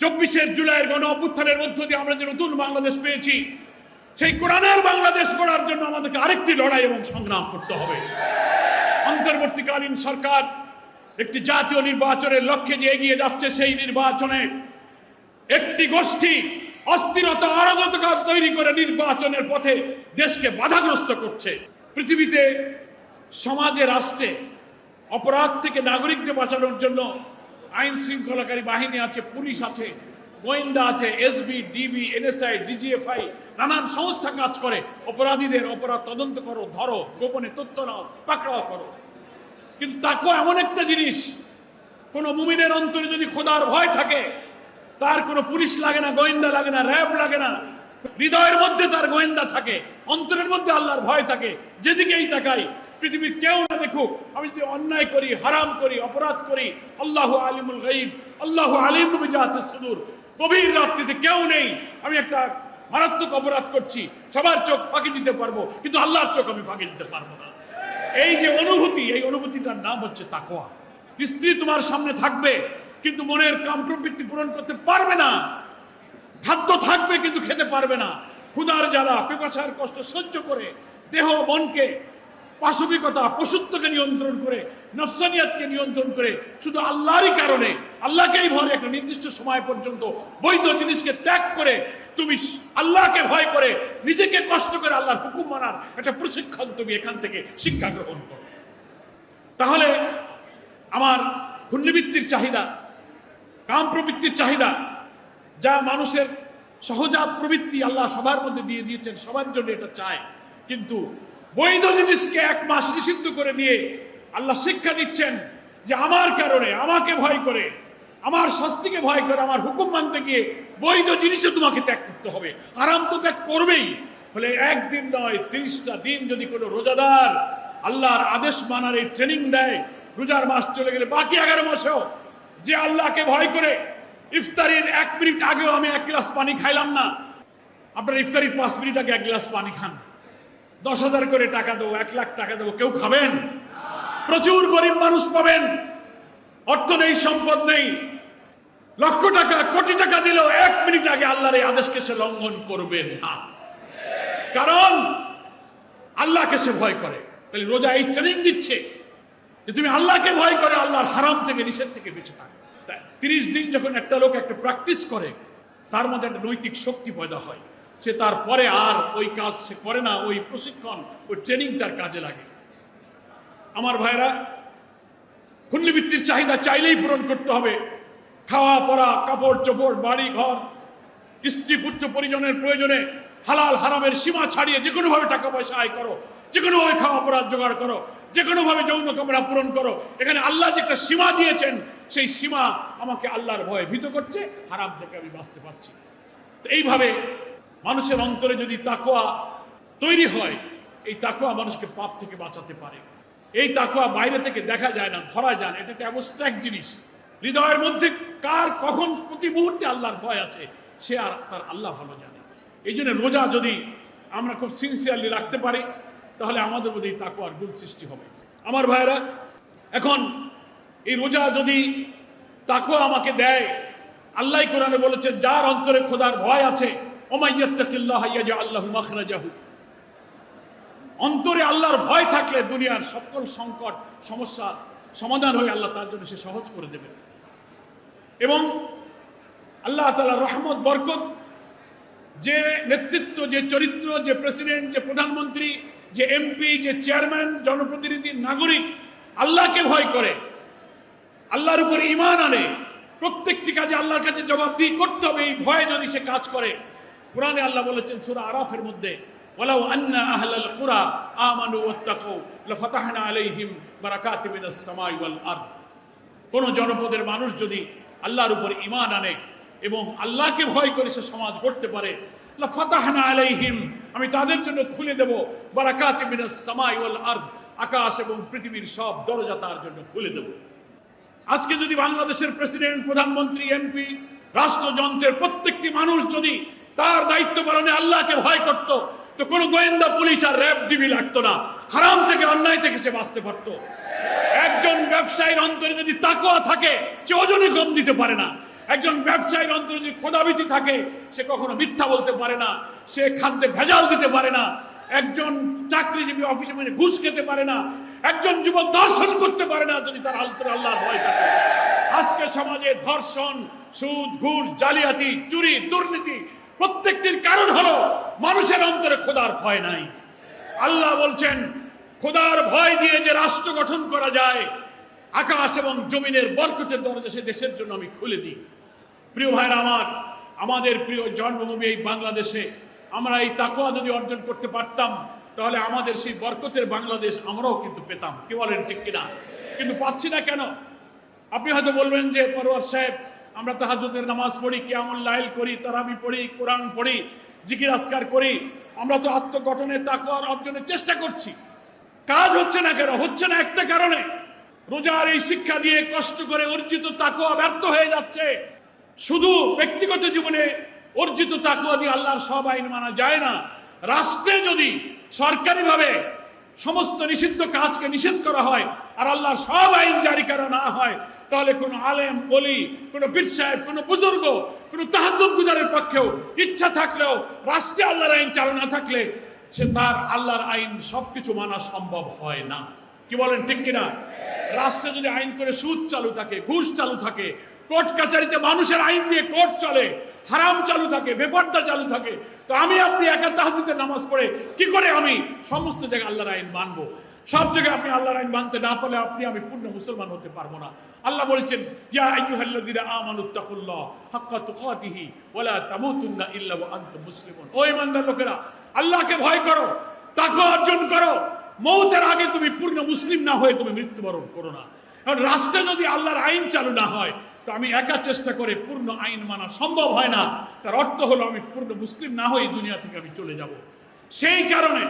24 জুলাইয়ের গণ অভ্যুত্থানের মধ্য দিয়ে আমরা যে নতুন বাংলাদেশ পেয়েছি, সেই কোরআনের বাংলাদেশ গড়ার জন্য আমাদেরকে আরেকটি লড়াই এবং সংগ্রাম করতে হবে। অন্তর্বর্তীকালীন সরকার একটি জাতীয় নির্বাচনের লক্ষ্যে যে এগিয়ে যাচ্ছে, সেই নির্বাচনে একটি গোষ্ঠী অস্থিরতা অরাজকতা তৈরি করে নির্বাচনের পথে দেশকে বাধাগ্রস্ত করছে। পৃথিবীতে, সমাজে, রাষ্ট্রে অপরাধ থেকে নাগরিকদের বাঁচানোর জন্য আইন শৃঙ্খলাকারী বাহিনী আছে, পুলিশ আছে, গোয়েন্দা আছে, এসবি, ডিবি, এনএসআই, ডিজিএফআই, নানান সংস্থা কাজ করে। অপরাধীদের অপরাধ তদন্ত করো, ধরো, গোপনে তথ্য নাও, পাকড়াও করো। কিন্তু তাকওয়া এমন একটা জিনিস, কোনো মুমিনের অন্তরে যদি খোদার ভয় থাকে, তার কোনো পুলিশ লাগে না, গোয়েন্দা লাগে না, র্যাব লাগে না। হৃদয়ের মধ্যে তার গোয়েন্দা থাকে, অন্তরের মধ্যে আল্লাহর ভয় থাকে। যেদিকেই তাকাই, পৃথিবীর কেউ না দেখুক, আমি যদি অন্যায় করি, হারাম করি, অপরাধ করি, আল্লাহু আলিমুল গায়ব, আল্লাহু আলিমু বিজাতিস সুদূর। গভীর রাত্রিতে কেউ নেই, আমি একটা মারাত্মক অপরাধ করছি, সবার চোখ ফাঁকি দিতে পারবো, কিন্তু আল্লাহর চোখ আমি ফাঁকি দিতে পারবো না। এই যে অনুভূতি, এই অনুভূতিটার নাম হচ্ছে তাকওয়া। স্ত্রী তোমার সামনে থাকবে, কিন্তু মনের কাম প্রবৃত্তি পূরণ করতে পারবে না। খাদ্য থাকবে, কিন্তু খেতে পারবে না। ক্ষুধার জ্বালা, পিপাসার কষ্ট সহ্য করে দেহ মনকে, পাশবিকতা, পশুত্বকে নিয়ন্ত্রণ করে, নফসানিয়াতকে নিয়ন্ত্রণ করে, শুধু আল্লাহরই কারণে, আল্লাহকেই ভয় একটা নির্দিষ্ট সময় পর্যন্ত বৈধ জিনিসকে ত্যাগ করে তুমি আল্লাহকে ভয় করে নিজেকে কষ্ট করে আল্লাহর হুকুম মানার একটা প্রশিক্ষণ তুমি এখান থেকে শিক্ষা গ্রহণ করো। তাহলে আমার ঘূর্ণিবৃত্তির চাহিদা, কাম প্রবৃত্তির চাহিদা, যা মানুষের সহজাত প্রবৃত্তি আল্লাহ সবার মধ্যে দিয়ে দিয়েছেন, সবার জন্য এটা চায়। কিন্তু বৈধ জিনিসকে 1 মাস নিষিদ্ধ করে দিয়ে আল্লাহ শিক্ষা দিচ্ছেন যে আমার কারণে, আমাকে ভয় করে, আমার শাস্তিকে ভয় করে, আমার হুকুম মানতে গিয়ে বৈধ জিনিসও তোমাকে ত্যাগ করতে হবে। আরাম তো ত্যাগ করবেই। বলে একদিন নয়, 30টা দিন যদি কোনো রোজাদার আল্লাহর আদেশ মানার এই ট্রেনিং দেয়, রোজার মাস চলে গেলে বাকি 11 মাসেও যে আল্লাহকে ভয় করে, ইফতারির 1 মিনিট আগেও আমি 1 গ্লাস পানি খাইলাম না, আপনার ইফতারির 5 মিনিট আগে 1 গ্লাস পানি খান। 10,000 করে টাকা দেবো, 1 লাখ টাকা দেবো, কেউ খাবেন? প্রচুর গরিব মানুষ পাবেন, অর্থ নেই, সম্পদ নেই, লক্ষ টাকা, কোটি টাকা দিলেও 1 মিনিট আগে আল্লাহর এই আদেশকে সে লঙ্ঘন করবেন না, কারণ আল্লাহকে সে ভয় করে। তাহলে রোজা এই ট্রেনিং দিচ্ছে যে তুমি আল্লাহকে ভয় করে আল্লাহর হারাম থেকে, নিষেধ থেকে বেঁচে থাকো। 30 দিন যখন একটা লোক একটা প্র্যাকটিস করে, তার মধ্যে একটা নৈতিক শক্তি পয়দা হয়। সে তারপরে আর ওই কাজ সে করে না, ওই প্রশিক্ষণ, ওই ট্রেনিং তার কাজে লাগে। আমার ভাইরা, ঘূর্ণিবৃত্তির চাহিদা চাইলেই পূরণ করতে হবে। খাওয়া পরা, কাপড় চোপড়, বাড়ি ঘর, স্ত্রী পুত্র পরিজনের প্রয়োজনে হালাল হারামের সীমা ছাড়িয়ে যে কোনোভাবে টাকা পয়সা আয় করো, যে কোনোভাবে খাওয়া পরার জোগাড় করো, যে কোনোভাবে যৌন কামনা পূরণ করো। এখানে আল্লাহ যে একটা সীমা দিয়েছেন, সেই সীমা আমাকে আল্লাহর ভয়ে ভীত করছে, হারাম থেকে আমি বাঁচতে পারছি। তো এইভাবে মানুষের অন্তরে যদি তাকওয়া তৈরি হয়, এই তাকওয়া মানুষকে পাপ থেকে বাঁচাতে পারে। এই তাকওয়া বাইরে থেকে দেখা যায় না, ধরা যায় না, এটা একটা অ্যাবস্ট্রাক্ট জিনিস। হৃদয়ের মধ্যে কার কখন প্রতি মুহূর্তে আল্লাহর ভয় আছে, সে আর তার আল্লাহ ভালো জানে। এই জন্য রোজা যদি আমরা খুব সিনসিয়ারলি রাখতে পারি, তাহলে আমাদের মধ্যে এই তাকওয়ার গুণ সৃষ্টি হবে। আমার ভাইরা, এখন এই রোজা যদি তাকওয়া আমাকে দেয়, আল্লাহ কোরআনে বলেছেন যার অন্তরে খোদার ভয় আছে, ওমাইয়াত্তাকিল্লাহ ইয়াজআল লাহু মাখরাজাহু, অন্তরে আল্লাহর ভয় থাকলে দুনিয়ার সকল সংকট সমস্যা সমাধান হয়ে আল্লাহ তার জন্য সে সহজ করে দেবেন। এবং আল্লাহ তাআলার রহমত, বরকত, যে নেতৃত্ব, যে চরিত্র, যে প্রেসিডেন্ট, যে প্রধানমন্ত্রী, যে এমপি, যে চেয়ারম্যান, জনপ্রতিনিধি, নাগরিক আল্লাহকে ভয় করে, আল্লাহর উপর ঈমান আনে, প্রত্যেকটি কাজে আল্লাহর কাছে জবাবদিহি করতে হবে, এই ভয়ে যদি সে কাজ করে। কোরআনে আল্লাহ বলেছেন সূরা আরাফের মধ্যে, ওয়ালাউ আন্না আহলাল কুরা আমানু ওয়াত্তাকাউ লাফাতাহনা আলাইহিম বারাকাতিম মিনাস সামাই ওয়াল আরদ। কোন জনপদের মানুষ যদি আল্লাহর উপর ঈমান আনে এবং আল্লাহকে ভয় করে সে সমাজ গড়তে পারে, লাফাতাহনা আলাইহিম, আমি তাদের জন্য খুলে দেব বারাকাতিম মিনাস সামাই ওয়াল আরদ, আকাশ এবং পৃথিবীর সব দরজা তার জন্য খুলে দেব। আজকে যদি বাংলাদেশের প্রেসিডেন্ট, প্রধানমন্ত্রী, এমপি, রাষ্ট্রযন্ত্রের প্রত্যেকটি মানুষ যদি তার দায়িত্ব পালনে আল্লাহকে ভয় করত, তো কোনো গোয়েন্দা, পুলিশ আর র্যাব ডিবি লাগতো না, হারাম থেকে, অন্যায় থেকে সে বাঁচতে পারত। একজন ব্যবসায়ীর অন্তরে যদি তাকওয়া থাকে, সে ওজনে কম দিতে পারে না। একজন ব্যবসায়ীর অন্তরে যদি খোদাভীতি থাকে, সে কখনো মিথ্যা বলতে পারে না, সে খাদ্যে ভেজাল দিতে পারে না, একজন চাকরিজীবী অফিসে মানে ঘুষ খেতে পারে না, একজন যুবক দর্শন করতে পারে না যদি তার অন্তরে আল্লাহর ভয় থাকে। আজকে সমাজে ধর্ষণ, সুদ, ঘুষ, জালিয়াতি, চুরি, দুর্নীতি প্রত্যেকটির কারণ হলো মানুষের অন্তরে খোদার ভয় নাই। আল্লাহ বলছেন, খোদার ভয় দিয়ে যে রাষ্ট্র গঠন করা যায়, আকাশ এবং জমিনের বরকতের দরজা সে দেশের জন্য আমি খুলে দিই। প্রিয় ভাইরা আমার, আমাদের প্রিয় জন্মভূমি এই বাংলাদেশে আমরা এই তাকওয়া যদি অর্জন করতে পারতাম, তাহলে আমাদের সেই বরকতের বাংলাদেশ আমরাও কিন্তু পেতাম। কি বলেন, ঠিক কিনা? কিন্তু পাচ্ছি না কেন? আপনি হয়তো বলবেন যে পরওয়ার সাহেব, আমরা তাহাজ্জুদের নামাজ পড়ি, কিয়ামুল লাইল করি, তারাবি পড়ি, কোরআন পড়ি, জিকির আজকার করি, আমরা তো আত্মগঠনের তাকওয়ার অর্জনের চেষ্টা করছি, কাজ হচ্ছে না কেন? হচ্ছে না একটা কারণে, রোজার এই শিক্ষা দিয়ে কষ্ট করে অর্জিত তাকওয়া ব্যর্থ হয়ে যাচ্ছে। শুধু ব্যক্তিগত জীবনে অর্জিত তাকওয়া দিয়ে আল্লাহর সব আইন মানা যায় না। রাষ্ট্রে যদি সরকারিভাবে সমস্ত নিষিদ্ধ কাজকে নিষেধ করা হয় আর আল্লাহর সব আইন জারি করা না হয়, তাহলে কোনো আলেম, ওলি, কোনো পীর সাহেব, কোনো বুজুর্গ, কোনো তাহাজ্জুদ গুজারের পক্ষেও ইচ্ছা থাকলেও রাষ্ট্রে আল্লাহর আইন চালু না থাকলে সে তার আল্লাহর আইন সবকিছু মানা সম্ভব হয় না। কি বলেন, ঠিক কিনা? রাষ্ট্রে যদি আইন করে সুদ চালু থাকে, ঘুষ চালু থাকে, কোর্ট কাছারিতে মানুষের আইন দিয়ে কোর্ট চলে, হারাম চালু থাকে, বেপর্দা চালু থাকে, তো আমি আপনি একা তাহাজ্জুদের নামাজ পড়ে কি করে আমি সমস্ত জায়গায় আল্লাহর আইন মানবো? সব জায়গায় আপনি আল্লাহর আইন মানতে না পারলে আপনি আমি পূর্ণ মুসলমান হতে পারবো না। আল্লাহ বলেছেন, ইয়া আইয়ুহাল্লাযীনা আমানুত্তাকুল্লাহ হাক্কা তুকাতিহি ওয়ালা তামুতুন্না ইল্লা ওয়া আনতুম মুসলিমুন। ও ঈমানদার লোকেরা, আল্লাহকে ভয় করো, তাকওয়া অর্জন করো, মওতের আগে তুমি পূর্ণ মুসলিম না হয়ে তুমি মৃত্যুবরণ করো না। কারণ রাষ্ট্রে যদি আল্লাহর আইন চালু না হয়, তো আমি একা চেষ্টা করে পূর্ণ আইন মানা সম্ভব হয় না। তার অর্থ হলো আমি পূর্ণ মুসলিম না হয়ে দুনিয়া থেকে আমি চলে যাব। সেই কারণে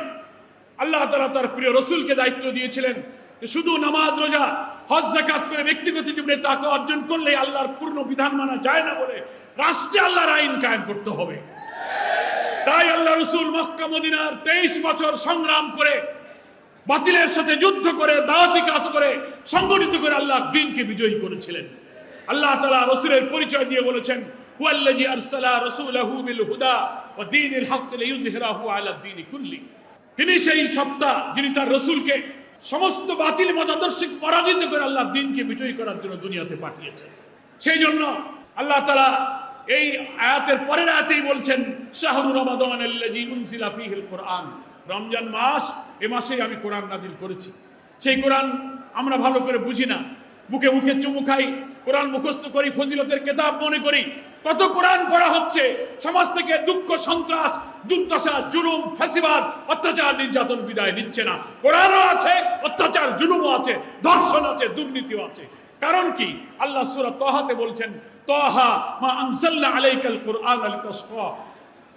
আল্লাহ তাআলা তার প্রিয় রসুলকে দায়িত্ব দিয়েছিলেন যে শুধু নামাজ, রোজা, হজ, যাকাত করে ব্যক্তিগত জীবনে তাকওয়া অর্জন করলে আল্লাহর পূর্ণ বিধান মানা যায় না বলে রাষ্ট্রে আল্লাহর আইন কায়েম করতে হবে। তাই আল্লাহ রসুল মক্কা মদিনার 23 বছর সংগ্রাম করে, বাতিলের সাথে যুদ্ধ করে, দাওয়াতি কাজ করে, সংগঠিত করে আল্লাহর দ্বীনকে বিজয়ী করেছিলেন। আল্লাহ তাআলা রসুলের পরিচয় দিয়ে বলেছেন, হুয়াল্লাযী আরসালা রাসূলাহু বিল হুদা ওয়া দীনিল হক লিইয়ুযহিরাহু আলাদ দীনি কুল্লি। তিনি সেই সত্তা যিনি তার রসুলকে সমস্ত বাতিল মতাদর্শকে পরাজিত করে আল্লাহর দ্বীনকে বিজয়ী করার জন্য দুনিয়াতে পাঠিয়েছেন। সেই জন্য আল্লাহ তাআলা এই আয়াতের পরের আয়াতেই বলছেন, শাহরু রমাদানাল্লাযী উনজিলা ফীহিল কুরআন। রমজান মাস, এ মাসেই আমি কোরআন নাজিল করেছি। সেই কোরআন আমরা ভালো করে বুঝি না, মুখে মুখে চুমু খাই, কোরআন মুখস্থ করি, ফজিলতের কিতাব মনে করি। কত কোরআন পড়া হচ্ছে, সমাজ থেকে দুঃখ, সন্ত্রাস, দুর্দশা, জুলুম, ফ্যাসিবাদ, অত্যাচার, নির্যাতন বিদায় নিচ্ছে না। কোরআনও আছে, অত্যাচার, জুলুমও আছে, ধর্ষণ আছে, দুর্নীতিও আছে। কারণ কি? আল্লাহ সূরা তাহাতে বলছেন, তাহা মা আনজালনা আলাইকাল কুরআন লিতাশকা।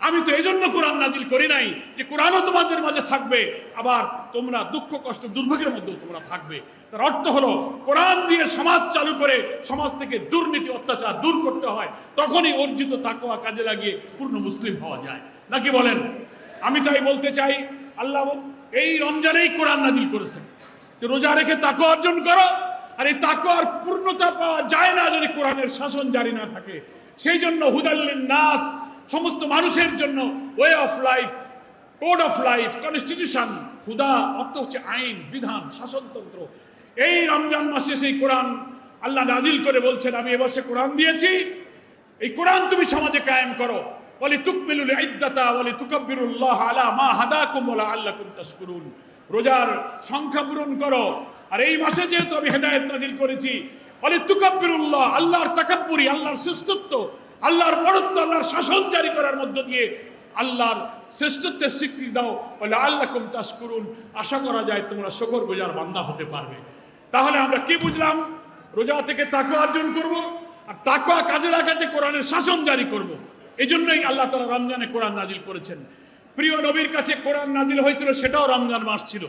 আমি তো এজন্য কোরআন নাজিল করি নাই যে কোরআনও তোমাদের মাঝে থাকবে, আবার তোমরা দুঃখ, কষ্ট, দুর্ভোগের মধ্যেও তোমরা থাকবে। তার অর্থ হলো কোরআন দিয়ে সমাজ চালু করে সমাজ থেকে দুর্নীতি, অত্যাচার দূর করতে হয়, তখনই অর্জিত তাকওয়া কাজে লাগিয়ে পূর্ণ মুসলিম হওয়া যায়। নাকি বলেন? আমি তাই বলতে চাই, আল্লাহ এই রমজানেই কোরআন নাজিল করেছেন যে রোজা রেখে তাকওয়া অর্জন করো। আর এই তাকওয়ার পূর্ণতা পাওয়া যায় না যদি কোরআনের শাসন জারি না থাকে। সেই জন্য হুদাল্লিন নাস, সমস্ত মানুষের জন্য way of life, code of life, constitution. হুদা অর্থ হচ্ছে আইন, বিধান, শাসনতন্ত্র। এই রমজান মাসে সেই কোরআন আল্লাহ নাজিল করে বলছেন, আমি এবছর কোরআন দিয়েছি, এই কোরআন তুমি সমাজে কায়েম করো। ওয়ালি তুকমিলুল ইদ্দাতা ওয়ালি তুকাব্বিরুল্লাহ আলা মা হাদাকুম ওয়া লাআল্লাকুম তাশকুরুন। রোজার সংখ্যা পূরণ করো। আর এই মাসে যেহেতু আমি হেদায়েত নাজিল করেছি, ওয়ালি তুকাব্বিরুল্লাহ, আল্লাহর তাকাব্বুরি, আল্লাহর শ্রেষ্ঠত্ব, আল্লাহর বড়ত্ব, আল্লাহর শাসন জারি করার মধ্য দিয়ে আল্লাহর শ্রেষ্ঠত্বের স্বীকৃতি দাও। বলে আল্লাকুম তাশকুরুন, আশা করা যায় তোমরা শুকরগুজার বান্দা হতে পারবে। তাহলে আমরা কি বুঝলাম? রোজা থেকে তাকওয়া অর্জন করব, আর তাকওয়া কাজে লাগাতে কোরআনের শাসন জারি করব। এই জন্যই আল্লাহ তাআলা রমজানে কোরআন নাজিল করেছেন। প্রিয় নবীর কাছে কোরআন নাজিল হয়েছিল, সেটাও রমজান মাস ছিল।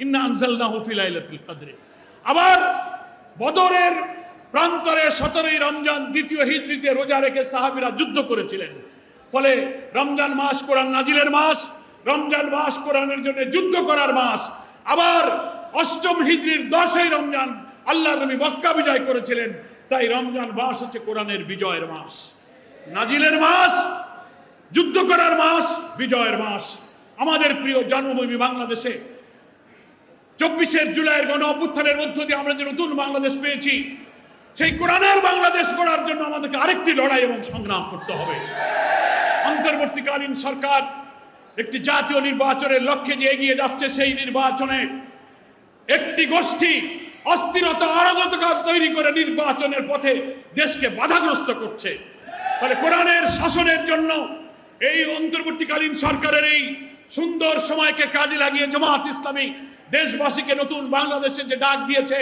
ইন্না আনজালনাহু ফি লাইলাতুল কদর। আবার বদরের প্রান্তরে 17ই রমজান দ্বিতীয় হিজরিতে রোজা রেখে সাহাবীরা যুদ্ধ করেছিলেন। ফলে রমজান মাস কোরআন নাজিলের মাস, রমজান মাস কোরআনের জন্য যুদ্ধ করার মাস। আবার 8ম হিজরির 10ই রমজান আল্লাহর নবী মক্কা বিজয় করেছিলেন। তাই রমজান মাস হচ্ছে কোরআনের বিজয়ের মাস, নাজিলের মাস, যুদ্ধ করার মাস, বিজয়ের মাস। আমাদের প্রিয় জন্মভূমি বাংলাদেশে 24 জুলাইয়ের গণ অভ্যুত্থানের মধ্য দিয়ে আমরা যে নতুন বাংলাদেশ পেয়েছি, সেই কোরআনের বাংলাদেশ গড়ার জন্য আমাদেরকে আরেকটি লড়াই এবং সংগ্রাম করতে হবে। অন্তর্বর্তীকালীন সরকার একটি জাতীয় নির্বাচনের লক্ষ্যে যে এগিয়ে যাচ্ছে, সেই নির্বাচনে একটি গোষ্ঠী অস্থিরতা, অরাজকতা তৈরি করে নির্বাচনের পথে দেশকে বাধাগ্রস্ত করছে। ফলে কোরআনের শাসনের জন্য এই অন্তর্বর্তীকালীন সরকারের এই সুন্দর সময়কে কাজে লাগিয়ে জামাত ইসলামী দেশবাসীকে নতুন বাংলাদেশের যে ডাক দিয়েছে,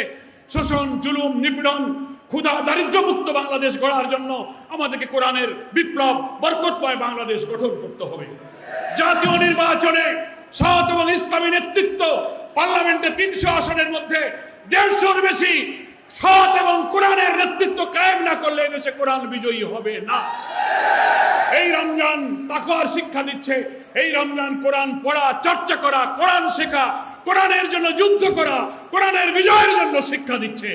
শোষণ, জুলুম, নিপীড়ন, ক্ষুধা, দারিদ্র্যমুক্ত বাংলাদেশ গড়ার জন্য আমাদেরকে কোরআনের বিপ্লব, বরকতময় বাংলাদেশ গঠন করতে হবে। জাতীয় নির্বাচনে সৎ এবং ইসলামী নেতৃত্ব, পার্লামেন্টে 300 আসনের মধ্যে 150-র বেশি সৎ এবং কোরআনের নেতৃত্ব কায়েম না করলে দেশে কোরআন বিজয়ী হবে না। এই রমজান তাকওয়ার শিক্ষা দিচ্ছে। এই রমজান কোরআন পড়া, চর্চা করা, কোরআন শেখা, কোরআনের জন্য যুদ্ধ করা, কোরআনের বিজয়ের জন্য শিক্ষা দিচ্ছে।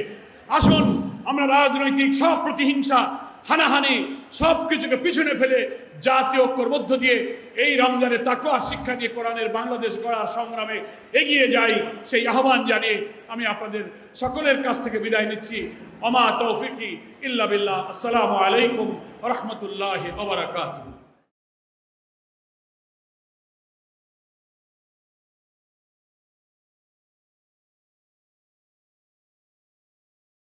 আসুন আমরা রাজনৈতিক সব প্রতিহিংসা, হানাহানি সবকিছুকে পিছনে ফেলে জাতীয় ঐক্যের মধ্য দিয়ে এই রমজানে তাকওয়ার শিক্ষা দিয়ে কোরআনের বাংলাদেশ গড়ার সংগ্রামে এগিয়ে যাই, সেই আহ্বান জানিয়ে আমি আপনাদের সকলের কাছ থেকে বিদায় নিচ্ছি। ওমা তৌফিকি ইল্লা বিল্লাহ। আসসালামু আলাইকুম ওয়া রাহমাতুল্লাহি ওয়া বারাকাতুহু।